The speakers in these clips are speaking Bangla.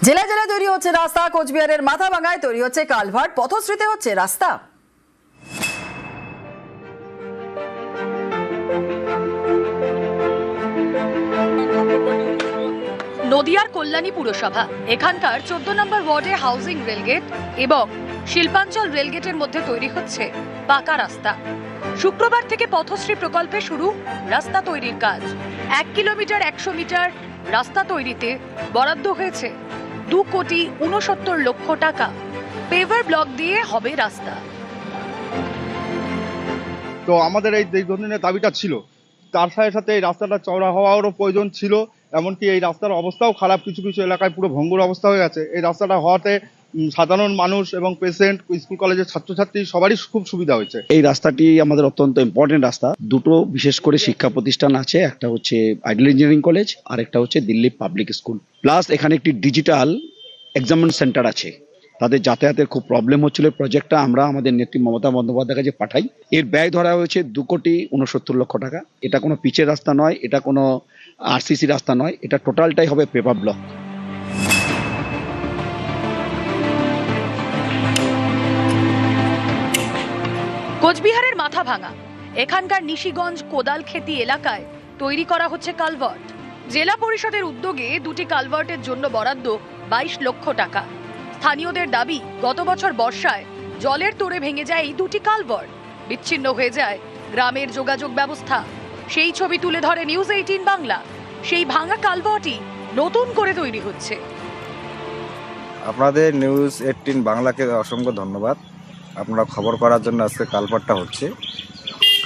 জেলায় জেলায় তৈরি হচ্ছে রাস্তা, কোচবিহারের মাথাভাঙায় তৈরি হচ্ছে কালভার্ট, পথশ্রীতে হচ্ছে রাস্তা। নদিয়ার কল্যাণী পুরসভা এখানকার 14 নম্বর ওয়ার্ডে হাউজিং রেলগেট এবং শিল্পাঞ্চল রেলগেটের মধ্যে তৈরি হচ্ছে পাকা রাস্তা। শুক্রবার থেকে পথশ্রী প্রকল্পে শুরু রাস্তা তৈরির কাজ। 1 কিলোমিটার 100 মিটার রাস্তা তৈরিতে বরাদ্দ হয়েছে 2,69,00,000 টাকা। পেভার ব্লক দিয়ে হবে রাস্তা। তো আমাদের এই দীর্ঘদিনের দাবিটা ছিল, তার সাথে সাথে এই রাস্তাটা চওড়া হওয়ারও প্রয়োজন ছিল। এমনকি এই রাস্তার অবস্থাও খারাপ, কিছু কিছু এলাকায় পুরো ভঙ্গুর অবস্থা হয়ে গেছে। এই রাস্তাটা হওয়াতে সাধারণ মানুষ এবং পেশেন্ট, স্কুল কলেজের ছাত্রছাত্রী সবারই খুব সুবিধা হয়েছে। এই রাস্তাটি আমাদের অত্যন্ত ইম্পর্টেন্ট রাস্তা। দুটো বিশেষ করে শিক্ষা প্রতিষ্ঠান আছে, একটা হচ্ছে আইডিয়াল ইঞ্জিনিয়ারিং কলেজ আর একটা হচ্ছে দিল্লি পাবলিক স্কুল। প্লাস এখানে একটি ডিজিটাল এক্সামিনেশন সেন্টার আছে। তাদের যাতায়াতের খুব প্রবলেম হচ্ছিল। প্রজেক্টটা আমরা আমাদের নেত্রী মমতা বন্দ্যোপাধ্যায়ের কাছে পাঠাই। এর ব্যয় ধরা হয়েছে 2,69,00,000 টাকা। এটা কোনো পিচের রাস্তা নয়, এটা কোনো আরসিসি রাস্তা নয়, এটা টোটালটাই হবে পেপার ব্লক। কোচবিহারের মাথাভাঙা এখানকার নিশিগঞ্জ কোদালখেতি এলাকায় তৈরি করা হচ্ছে কালভার্ট। জেলা পরিষদের উদ্যোগে দুটি কালভার্টের জন্য বরাদ্দ 22 লক্ষ টাকা। স্থানীয়দের দাবি, গত বছর বর্ষায় জলের তোড়ে ভেঙে যায় এই দুটি কালভার্ট, বিচ্ছিন্ন হয়ে যায় গ্রামের যোগাযোগ ব্যবস্থা। সেই ছবি তুলে ধরে নিউজ 18 বাংলা। সেই ভাঙা কালভার্টই নতুন করে তৈরি হচ্ছে। আপনাদের নিউজ 18 বাংলাকে অসংখ্য ধন্যবাদ। আপনারা খবর করার জন্য আজকে কালভার্টটা হচ্ছে,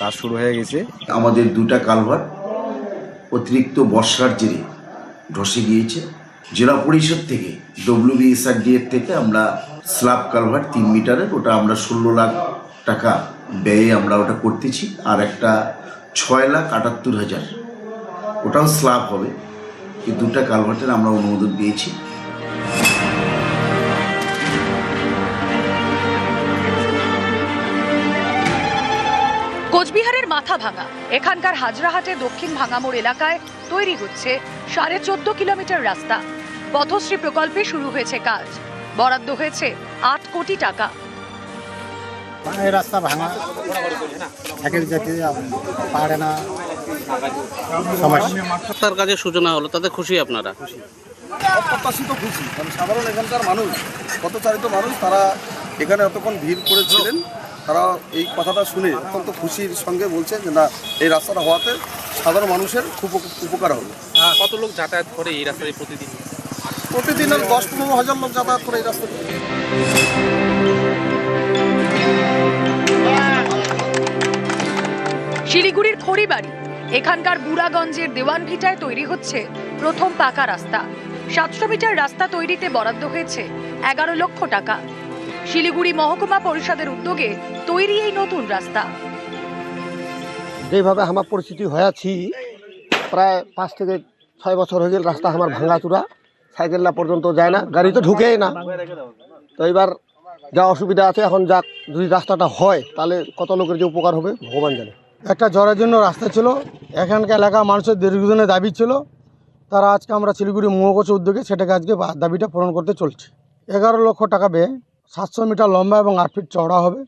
কাজ শুরু হয়ে গেছে। আমাদের দুটা কালভার্ট অতিরিক্ত বর্ষার জেরে ধসে গিয়েছে। জেলা পরিষদ থেকে WBSRD এর থেকে আমরা স্ল্যাব কালভার্ট 3 মিটারের, ওটা আমরা 16 লাখ টাকা ব্যয়ে আমরা ওটা করতেছি। আর একটা 6,78,000 ওটাও স্ল্যাব হবে। এই দুটা কালভার্টের আমরা অনুমোদন পেয়েছি। কোচবিহারের মাথাভাঙা এখানকার হাজরাহাটে দক্ষিণ ভাঙামোড় এলাকায় তৈরি হচ্ছে 14.5 কিলোমিটার রাস্তা। পথশ্রী প্রকল্পে শুরু হয়েছে কাজ। বরাদ্দ হয়েছে 8 কোটি টাকা। এই রাস্তা ভাঙা, সাইকেল যেতে পারে না, রাস্তার কাজের সূচনা হলো, তাতে খুশি আপনারা? অপ্রত্যাশিত খুশি, কারণ সাধারণ এখানকার মানুষ, পথচারিত মানুষ, তারা এখানে এতক্ষণ ভিড় করেছিলেন। তারা এই কথাটা শুনে অত্যন্ত খুশির সঙ্গে বলছে যে না, এই রাস্তাটা হওয়াতে সাধারণ মানুষের খুব উপকার হবে। কত লোক যাতায়াত করে এই রাস্তায় প্রতিদিন? প্রতিদিন 10-15 হাজার লোক যাতায়াত করে এই রাস্তাতে। শিলিগুড়ির খড়িবাড়ি এখানকার বুড়াগঞ্জের দেওয়ানভিটায় তৈরি হচ্ছে প্রথম পাকা রাস্তা। 700 মিটার রাস্তা তৈরিতে বরাদ্দ হয়েছে 11 লক্ষ টাকা। শিলিগুড়ি মহকুমা পরিষদের উদ্যোগে তৈরি এই নতুন রাস্তা। যেভাবে আমার পরিস্থিতি হয়েছি, প্রায় 5 থেকে 6 বছর হয়ে গেল, রাস্তা আমার ভাঙাচুরা, সাইকেলটা পর্যন্ত যায় না, গাড়ি তো ঢুকেই না। তো এবার যা অসুবিধা আছে, এখন যাক, যদি রাস্তাটা হয় তাহলে কত লোকের যে উপকার হবে ভগবান জানে। একটা জ্বরের জন্য রাস্তা ছিল, এখানকার এলাকা মানুষের দীর্ঘদিনের দাবি ছিল, তারা আজকে আমরা শিলিগুড়ি মহকুমার উদ্যোগে সেটাকে আজকে দাবিটা পূরণ করতে চলছে। 11 লক্ষ টাকা ব্যয়, 700 মিটার লম্বা এবং 8 ফিট চওড়া হবে।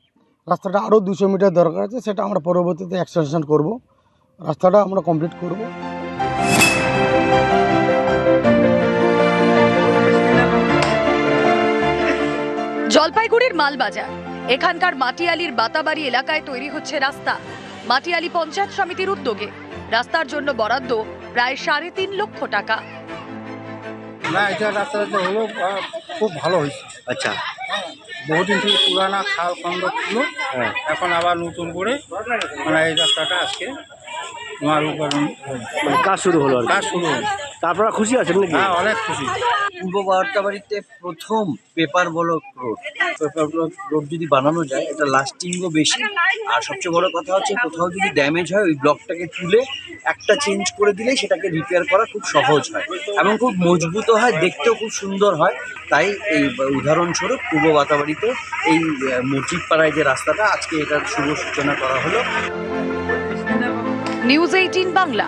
রাস্তাটা আরও 200 মিটার দরকার আছে, সেটা আমরা পরবর্তীতে এক্সটেনশন করব, রাস্তাটা আমরা কমপ্লিট করব। জলপাইগুড়ির মালবাজার এখানকার মাটিয়ালির বাতাবাড়ি এলাকায় তৈরি হচ্ছে রাস্তা। মাটিয়ালি পঞ্চায়েত সমিতির উদ্যোগে রাস্তার জন্য বরাদ্দ প্রায় 3.5 লক্ষ টাকা। না, এটা রাস্তাটা হলো খুব ভালো হয়েছে। আচ্ছা, বহুদিন থেকে পুরানা খাল খন্ড ছিল, এখন আবার নতুন করে মানে এই রাস্তাটা আজকে কাজ শুরু হলো। কাজ শুরু হলো। তারপরে খুশি আছেন নাকি? হ্যাঁ, অনেক খুশি। পূর্ব বার্তাবাড়িতে প্রথম পেপার ব্লক রোড যদি বানানো যায়, এটা লাস্টিংও বেশি। আর সবচেয়ে বড় কথা হচ্ছে, কোথাও যদি ড্যামেজ হয়, ওই ব্লকটাকে তুলে একটা চেঞ্জ করে দিলে সেটাকে রিপেয়ার করা খুব সহজ হয় এবং খুব মজবুত হয়, দেখতেও খুব সুন্দর হয়। তাই এই উদাহরণস্বরূপ পূর্ব বাতাবাড়িতে এই মসজিদ পাড়ায় যে রাস্তাটা, আজকে এটার শুভ সূচনা করা হলো। নিউজ 18 বাংলা।